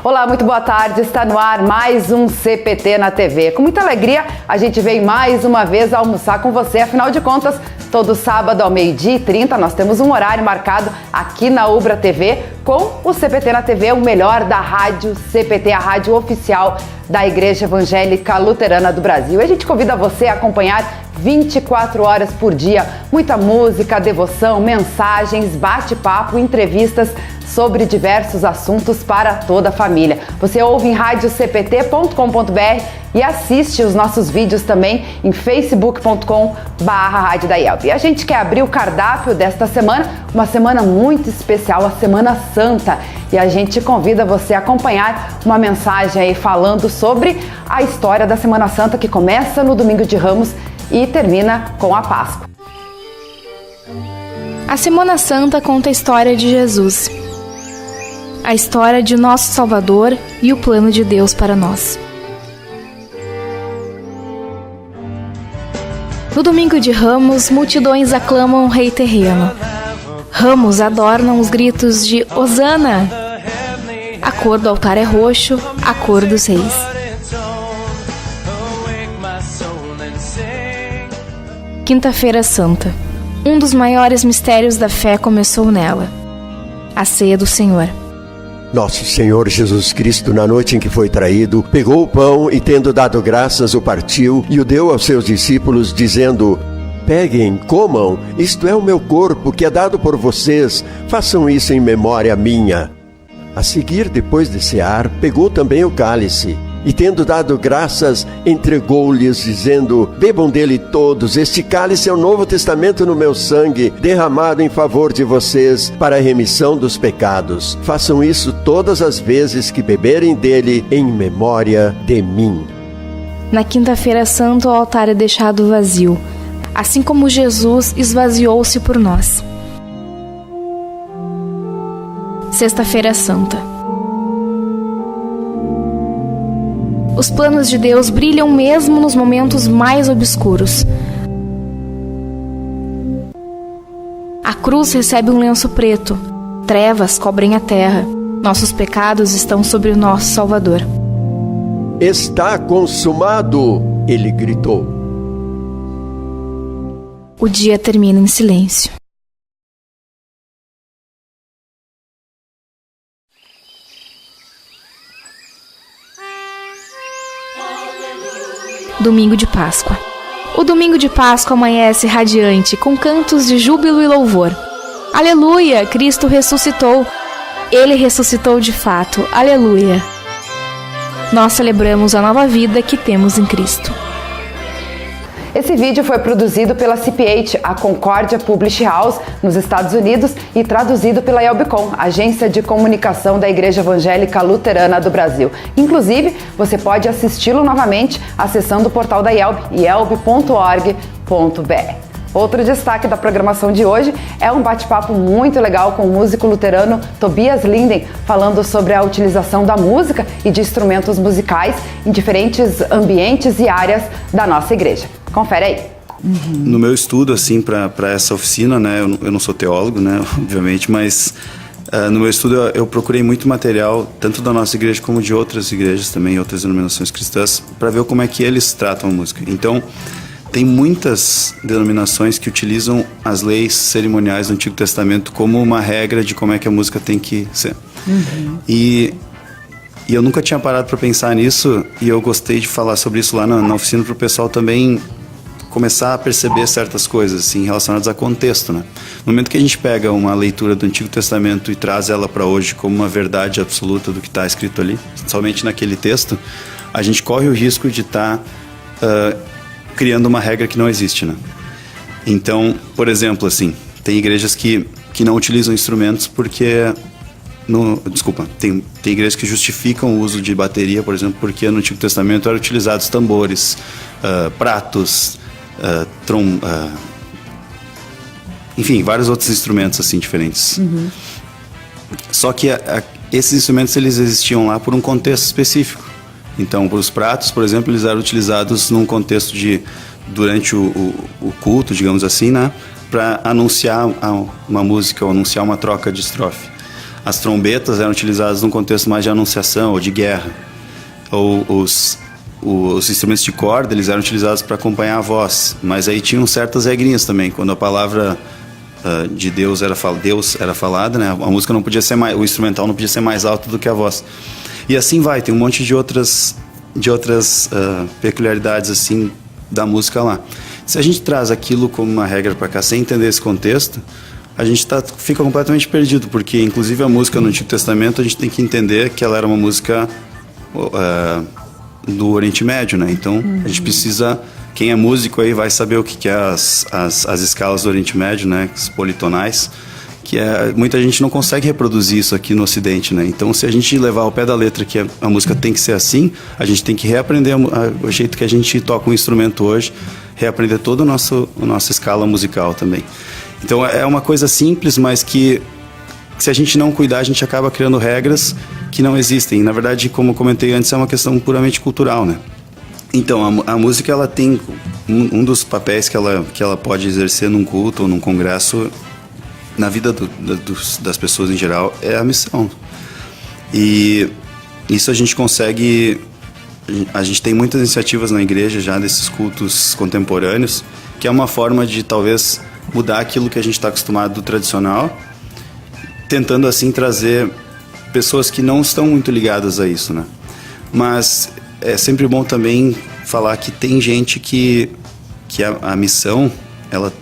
Olá, muito boa tarde. Está no ar mais um CPT na TV. Com muita alegria, a gente vem mais uma vez almoçar com você. Afinal de contas, todo sábado ao 12h30 nós temos um horário marcado aqui na Ubra TV com o CPT na TV, o melhor da rádio CPT, a rádio oficial da Igreja Evangélica Luterana do Brasil. E a gente convida você a acompanhar 24 horas por dia, muita música, devoção, mensagens, bate-papo, entrevistas sobre diversos assuntos para toda a família. Você ouve em radiocpt.com.br e assiste os nossos vídeos também em facebook.com/Rádio da IELB. E a gente quer abrir o cardápio desta semana, uma semana muito especial, a Semana Santa. E a gente convida você a acompanhar uma mensagem aí falando sobre a história da Semana Santa, que começa no Domingo de Ramos e termina com a Páscoa. A Semana Santa conta a história de Jesus, a história de nosso Salvador e o plano de Deus para nós. No Domingo de Ramos, multidões aclamam o Rei terreno. Ramos adornam os gritos de Hosana. A cor do altar é roxo, a cor dos reis. Quinta-feira Santa. Um dos maiores mistérios da fé começou nela: a ceia do Senhor. Nosso Senhor Jesus Cristo, na noite em que foi traído, pegou o pão e, tendo dado graças, o partiu e o deu aos seus discípulos, dizendo: peguem, comam, isto é o meu corpo que é dado por vocês, façam isso em memória minha. A seguir, depois de cear, pegou também o cálice e, tendo dado graças, entregou-lhes, dizendo: bebam dele todos, este cálice é o Novo Testamento no meu sangue, derramado em favor de vocês para a remissão dos pecados. Façam isso todas as vezes que beberem dele em memória de mim. Na Quinta-feira Santa, o altar é deixado vazio, assim como Jesus esvaziou-se por nós. Sexta-feira Santa. Os planos de Deus brilham mesmo nos momentos mais obscuros. A cruz recebe um lenço preto, trevas cobrem a terra, nossos pecados estão sobre o nosso Salvador. Está consumado, ele gritou. O dia termina em silêncio. Domingo de Páscoa. O domingo de Páscoa amanhece radiante, com cantos de júbilo e louvor. Aleluia! Cristo ressuscitou. Ele ressuscitou de fato. Aleluia! Nós celebramos a nova vida que temos em Cristo. Esse vídeo foi produzido pela CPH, a Concórdia Publishing House, nos Estados Unidos, e traduzido pela IELBcom, agência de comunicação da Igreja Evangélica Luterana do Brasil. Inclusive, você pode assisti-lo novamente acessando o portal da IELB, ielb.org.br. Outro destaque da programação de hoje é um bate-papo muito legal com o músico luterano Tobias Linden, falando sobre a utilização da música e de instrumentos musicais em diferentes ambientes e áreas da nossa igreja. Confere aí. No meu estudo, assim, para essa oficina, né, eu não sou teólogo, né, obviamente, mas no meu estudo eu procurei muito material, tanto da nossa igreja como de outras igrejas também, outras denominações cristãs, para ver como é que eles tratam a música. Então, tem muitas denominações que utilizam as leis cerimoniais do Antigo Testamento como uma regra de como é que a música tem que ser. E eu nunca tinha parado para pensar nisso, e eu gostei de falar sobre isso lá na oficina para o pessoal também começar a perceber certas coisas assim, relacionadas a contexto, né? No momento que a gente pega uma leitura do Antigo Testamento e traz ela para hoje como uma verdade absoluta do que está escrito ali, somente naquele texto, a gente corre o risco de estar criando uma regra que não existe, né? Então, por exemplo, assim, tem igrejas que não utilizam instrumentos porque... tem igrejas que justificam o uso de bateria, por exemplo, porque no Antigo Testamento eram utilizados tambores, pratos, enfim, vários outros instrumentos assim diferentes. Só que esses instrumentos eles existiam lá por um contexto específico. Então, para os pratos, por exemplo, eles eram utilizados num contexto durante o culto, digamos assim, né, para anunciar uma música ou anunciar uma troca de estrofe. As trombetas eram utilizadas num contexto mais de anunciação ou de guerra. Ou os instrumentos de corda, eles eram utilizados para acompanhar a voz. Mas aí tinham certas regrinhas também. Quando a palavra de Deus era falada, né? A música não podia ser mais, o instrumental não podia ser mais alto do que a voz. E assim vai, tem um monte de outras peculiaridades assim da música lá. Se a gente traz aquilo como uma regra para cá sem entender esse contexto, a gente fica completamente perdido, porque inclusive a música no Antigo Testamento a gente tem que entender que ela era uma música do Oriente Médio, né? Então a gente precisa, quem é músico aí vai saber o que é as escalas do Oriente Médio, né? As politonais, que muita gente não consegue reproduzir isso aqui no Ocidente, né? Então, se a gente levar ao pé da letra que a música tem que ser assim, a gente tem que reaprender o jeito que a gente toca um instrumento hoje, reaprender toda a nossa escala musical também. Então, é uma coisa simples, mas que se a gente não cuidar, a gente acaba criando regras que não existem. Na verdade, como eu comentei antes, é uma questão puramente cultural, né? Então, a música, ela tem um dos papéis que ela pode exercer num culto ou num congresso na vida das pessoas em geral, é a missão. E isso a gente consegue... A gente tem muitas iniciativas na igreja já desses cultos contemporâneos, que é uma forma de talvez mudar aquilo que a gente está acostumado do tradicional, tentando assim trazer pessoas que não estão muito ligadas a isso, né? Mas é sempre bom também falar que tem gente que a missão, ela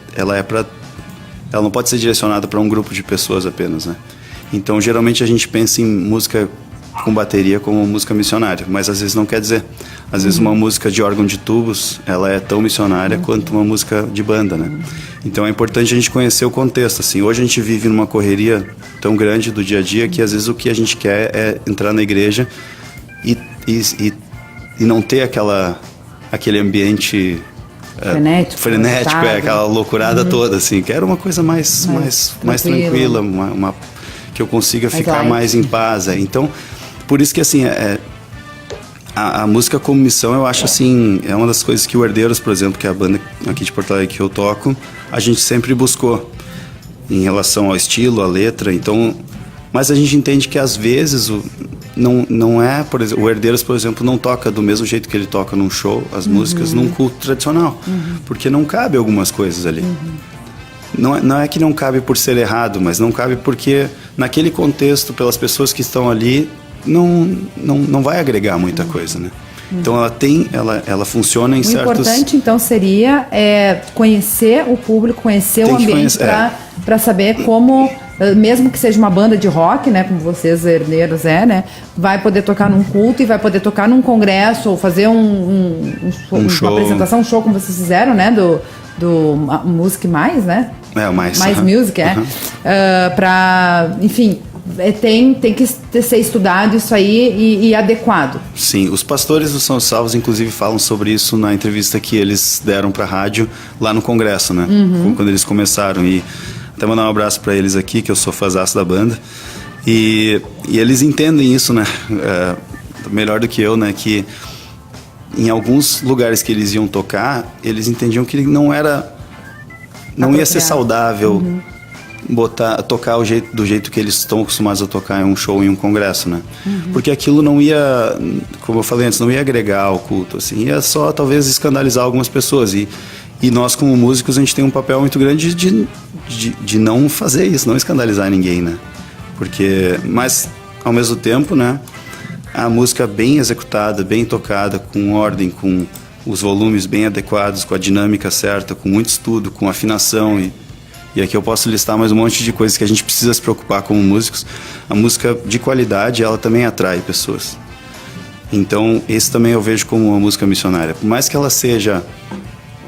não pode ser direcionada para um grupo de pessoas apenas, né? Então, geralmente a gente pensa em música com bateria como música missionária, mas às vezes não quer dizer. Às vezes uma música de órgão de tubos, ela é tão missionária quanto uma música de banda, né? Então é importante a gente conhecer o contexto, assim. Hoje a gente vive numa correria tão grande do dia a dia que às vezes o que a gente quer é entrar na igreja e não ter aquele ambiente frenético, aquela loucurada toda, assim. Quero uma coisa mais tranquila, que eu consiga ficar mais em paz. Então, por isso que, assim, a música como missão, eu acho, assim, é uma das coisas que o Herdeiros, por exemplo, que é a banda aqui de Porto Alegre que eu toco, a gente sempre buscou em relação ao estilo, à letra. Então, mas a gente entende que, às vezes, não é, por exemplo, o Herdeiros, por exemplo, não toca do mesmo jeito que ele toca num show, as músicas, num culto tradicional, porque não cabe algumas coisas ali. Não é que não cabe por ser errado, mas não cabe porque naquele contexto, pelas pessoas que estão ali, não vai agregar muita coisa, né? Então ela funciona em certos... O importante então seria conhecer o público, conhecer o ambiente para saber como, mesmo que seja uma banda de rock, né, como vocês Herdeiros né, vai poder tocar num culto e vai poder tocar num congresso ou fazer um show, uma apresentação, um show como vocês fizeram, né, do Music Mais, né? O Mais. Mais Music, para, enfim, tem que ser estudado isso aí e adequado. Sim, os pastores do São Salvos, inclusive, falam sobre isso na entrevista que eles deram para a rádio lá no congresso, né? Quando eles começaram. E até mandar um abraço para eles aqui, que eu sou fãzaço da banda. E eles entendem isso, né? Melhor do que eu, né? Que em alguns lugares que eles iam tocar, eles entendiam que não ia ser saudável tocar do jeito que eles estão acostumados a tocar em um show, em um congresso, né? Porque aquilo não ia, como eu falei antes, não ia agregar ao culto, assim, ia só talvez escandalizar algumas pessoas. E nós, como músicos, a gente tem um papel muito grande de não fazer isso, não escandalizar ninguém, né? Mas, ao mesmo tempo, né? A música bem executada, bem tocada, com ordem, com os volumes bem adequados, com a dinâmica certa, com muito estudo, com afinação. E aqui eu posso listar mais um monte de coisas que a gente precisa se preocupar como músicos. A música de qualidade, ela também atrai pessoas. Então, esse também eu vejo como uma música missionária. Por mais que ela seja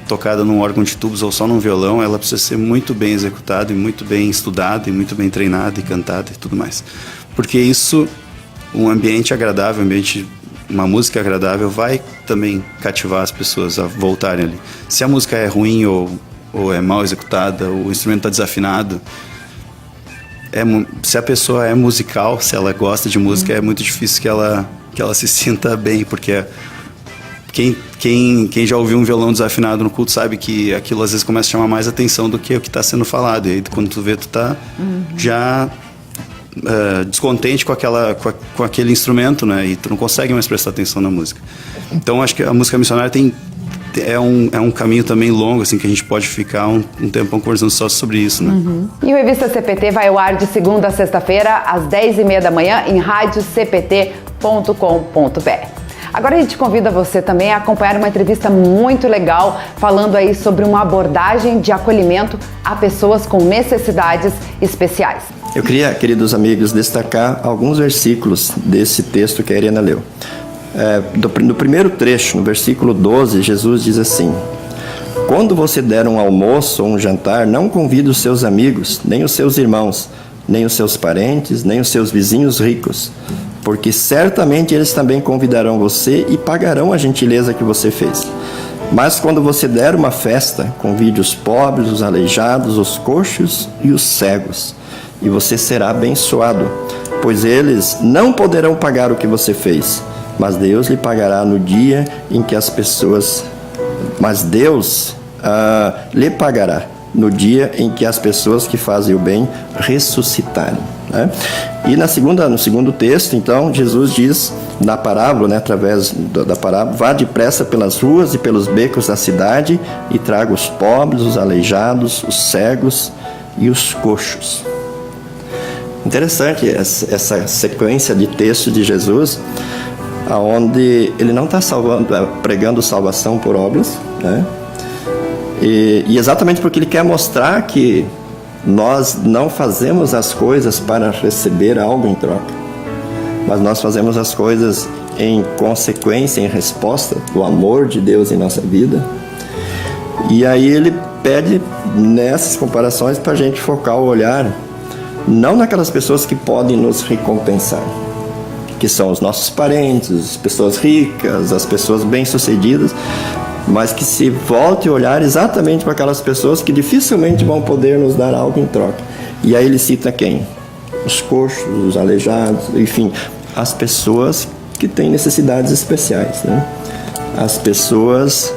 tocada num órgão de tubos ou só num violão, ela precisa ser muito bem executada e muito bem estudada e muito bem treinada e cantada e tudo mais. Porque isso... Um ambiente agradável, uma música agradável vai também cativar as pessoas a voltarem ali. Se a música é ruim ou é mal executada, o instrumento está desafinado, se a pessoa é musical, se ela gosta de música, é muito difícil que ela se sinta bem, porque quem já ouviu um violão desafinado no culto sabe que aquilo às vezes começa a chamar mais atenção do que o que está sendo falado. E aí quando tu vê, tu tá já descontente com aquele instrumento, né? E tu não consegue mais prestar atenção na música. Então acho que a música missionária é um caminho também longo, assim, que a gente pode ficar um tempão conversando só sobre isso, né? E o Revista CPT vai ao ar de segunda a sexta-feira, às 10h30 da manhã, em radiocpt.com.br. Agora a gente convida você também a acompanhar uma entrevista muito legal, falando aí sobre uma abordagem de acolhimento a pessoas com necessidades especiais. Eu queria, queridos amigos, destacar alguns versículos desse texto que a Irena leu. No primeiro trecho, no versículo 12, Jesus diz assim: quando você der um almoço ou um jantar, não convide os seus amigos, nem os seus irmãos, nem os seus parentes, nem os seus vizinhos ricos, porque certamente eles também convidarão você e pagarão a gentileza que você fez. Mas quando você der uma festa, convide os pobres, os aleijados, os coxos e os cegos, e você será abençoado, pois eles não poderão pagar o que você fez, mas Deus lhe pagará no dia em que as pessoas... Mas Deus lhe pagará no dia em que as pessoas que fazem o bem ressuscitarem, né? E no segundo texto, então, Jesus diz na parábola, né, através da parábola: vá depressa pelas ruas e pelos becos da cidade e traga os pobres, os aleijados, os cegos e os coxos. Interessante essa sequência de textos de Jesus, onde ele não está pregando salvação por obras, né? E exatamente porque ele quer mostrar que nós não fazemos as coisas para receber algo em troca, mas nós fazemos as coisas em consequência, em resposta do amor de Deus em nossa vida. E aí ele pede nessas comparações para a gente focar o olhar não naquelas pessoas que podem nos recompensar, que são os nossos parentes, as pessoas ricas, as pessoas bem-sucedidas, mas que se volte a olhar exatamente para aquelas pessoas que dificilmente vão poder nos dar algo em troca. E aí ele cita quem? Os coxos, os aleijados, enfim, as pessoas que têm necessidades especiais, né? As pessoas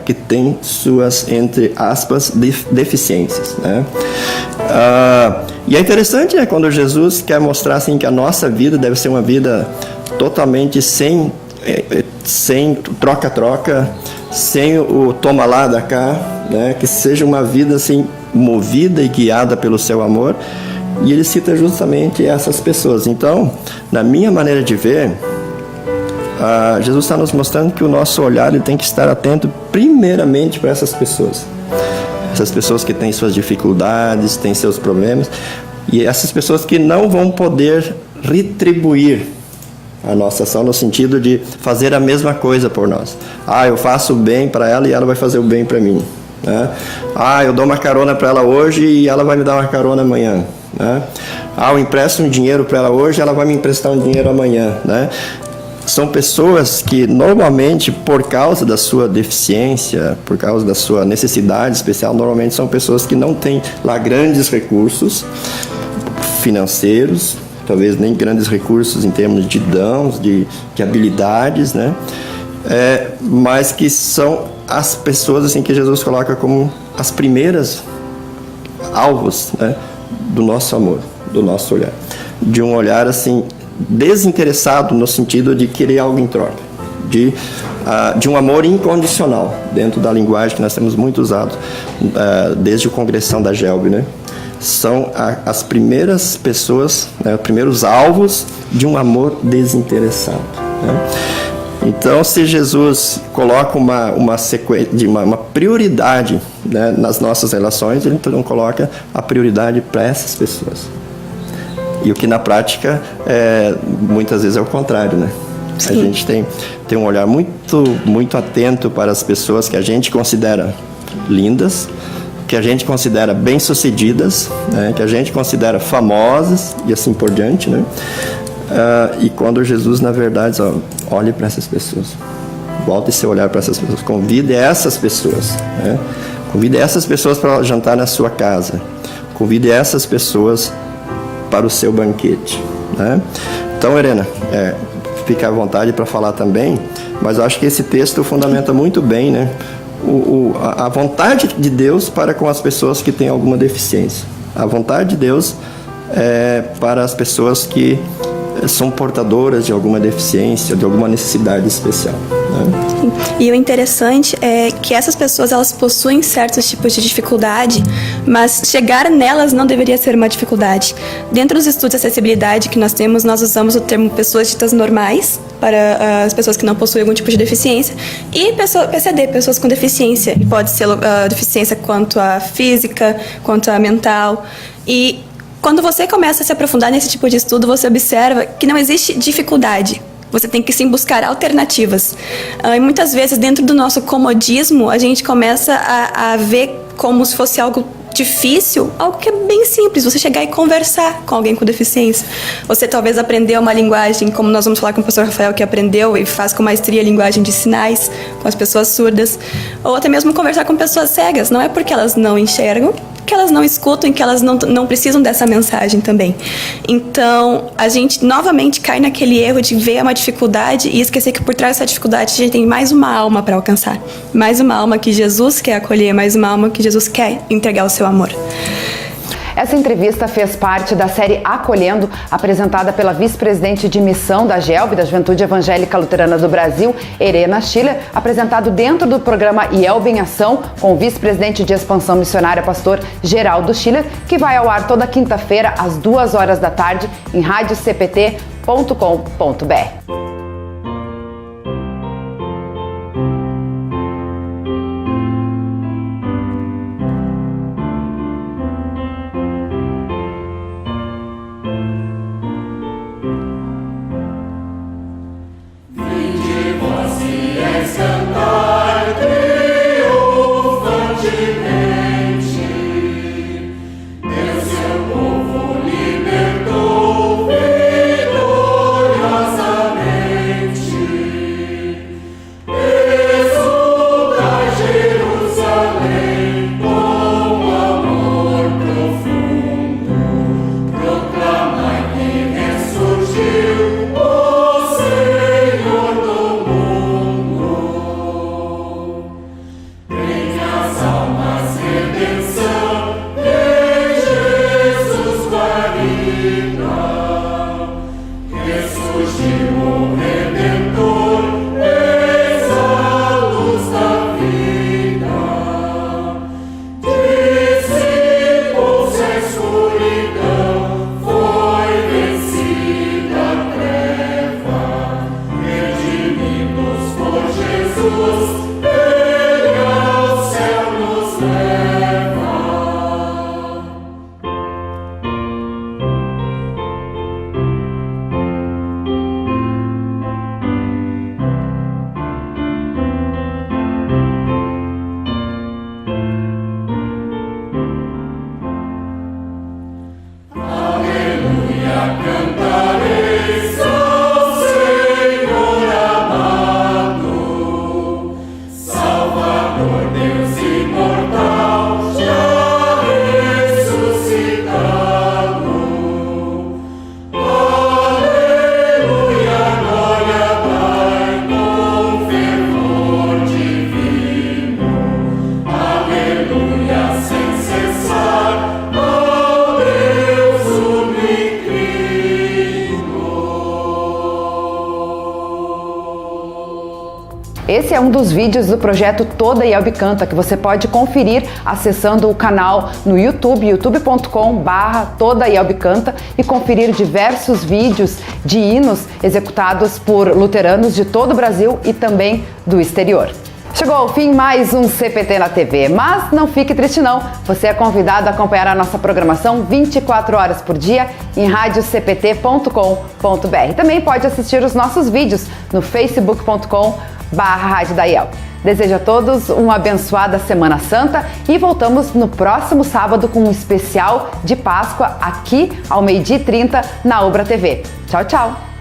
que têm suas, entre aspas, deficiências, né? E é interessante, né, quando Jesus quer mostrar assim, que a nossa vida deve ser uma vida totalmente sem troca-troca, sem o toma lá da cá, né? Que seja uma vida assim, movida e guiada pelo seu amor. E ele cita justamente essas pessoas. Então, na minha maneira de ver, Jesus está nos mostrando que o nosso olhar ele tem que estar atento primeiramente para essas pessoas. Essas pessoas que têm suas dificuldades, têm seus problemas, e essas pessoas que não vão poder retribuir a nossa ação no sentido de fazer a mesma coisa por nós. Eu faço o bem para ela e ela vai fazer o bem para mim, né? Eu dou uma carona para ela hoje e ela vai me dar uma carona amanhã, né? Eu empresto um dinheiro para ela hoje e ela vai me emprestar um dinheiro amanhã, né? São pessoas que normalmente, por causa da sua deficiência, por causa da sua necessidade especial, normalmente são pessoas que não têm lá grandes recursos financeiros, talvez nem grandes recursos em termos de dons, de habilidades, né? Mas que são as pessoas assim, que Jesus coloca como as primeiras alvos, né, do nosso amor, do nosso olhar. De um olhar assim, desinteressado no sentido de querer algo em troca, de um amor incondicional, dentro da linguagem que nós temos muito usado desde a congressão da Gelb, né? São as primeiras pessoas, né, os primeiros alvos de um amor desinteressado, né? Então, se Jesus coloca uma prioridade, né, nas nossas relações, ele então coloca a prioridade para essas pessoas. E o que na prática muitas vezes é o contrário, né? Sim. A gente tem um olhar muito, muito atento para as pessoas que a gente considera lindas, que a gente considera bem-sucedidas, né? Que a gente considera famosas e assim por diante, né? E quando Jesus, na verdade, olhe para essas pessoas, volte seu olhar para essas pessoas, convide essas pessoas, né? Convide essas pessoas para jantar na sua casa, convide essas pessoas para o seu banquete, né? Então, Irena, fica à vontade para falar também, mas eu acho que esse texto fundamenta muito bem, né, a vontade de Deus para com as pessoas que têm alguma deficiência. A vontade de Deus para as pessoas que são portadoras de alguma deficiência, de alguma necessidade especial, né? E o interessante é que essas pessoas, elas possuem certos tipos de dificuldade, mas chegar nelas não deveria ser uma dificuldade. Dentro dos estudos de acessibilidade que nós temos, nós usamos o termo pessoas ditas normais para as pessoas que não possuem algum tipo de deficiência, e PCD, pessoas com deficiência. E pode ser deficiência quanto a física, quanto a mental. E quando você começa a se aprofundar nesse tipo de estudo, você observa que não existe dificuldade. Você tem que sim buscar alternativas. E muitas vezes, dentro do nosso comodismo, a gente começa a ver como se fosse algo difícil, algo que é bem simples, você chegar e conversar com alguém com deficiência. Você talvez aprendeu uma linguagem, como nós vamos falar com o professor Rafael, que aprendeu e faz com maestria a linguagem de sinais com as pessoas surdas, ou até mesmo conversar com pessoas cegas. Não é porque elas não enxergam que elas não escutam e que elas não precisam dessa mensagem também. Então, a gente novamente cai naquele erro de ver uma dificuldade e esquecer que por trás dessa dificuldade a gente tem mais uma alma para alcançar. Mais uma alma que Jesus quer acolher, mais uma alma que Jesus quer entregar o seu amor. Essa entrevista fez parte da série Acolhendo, apresentada pela vice-presidente de missão da GELB, da Juventude Evangélica Luterana do Brasil, Erena Schiller, apresentado dentro do programa IELB em Ação, com o vice-presidente de expansão missionária, pastor Geraldo Schiller, que vai ao ar toda quinta-feira, às 2h da tarde, em radiocpt.com.br. Esse é um dos vídeos do projeto Toda IELB Canta, que você pode conferir acessando o canal no YouTube, youtube.com/Toda IELB Canta, e conferir diversos vídeos de hinos executados por luteranos de todo o Brasil e também do exterior. Chegou ao fim mais um CPT na TV, mas não fique triste não, você é convidado a acompanhar a nossa programação 24 horas por dia em radiocpt.com.br. Também pode assistir os nossos vídeos no facebook.com/Rádio da IELB. Desejo a todos uma abençoada Semana Santa e voltamos no próximo sábado com um especial de Páscoa aqui ao 12h30 na Ubra TV. Tchau, tchau!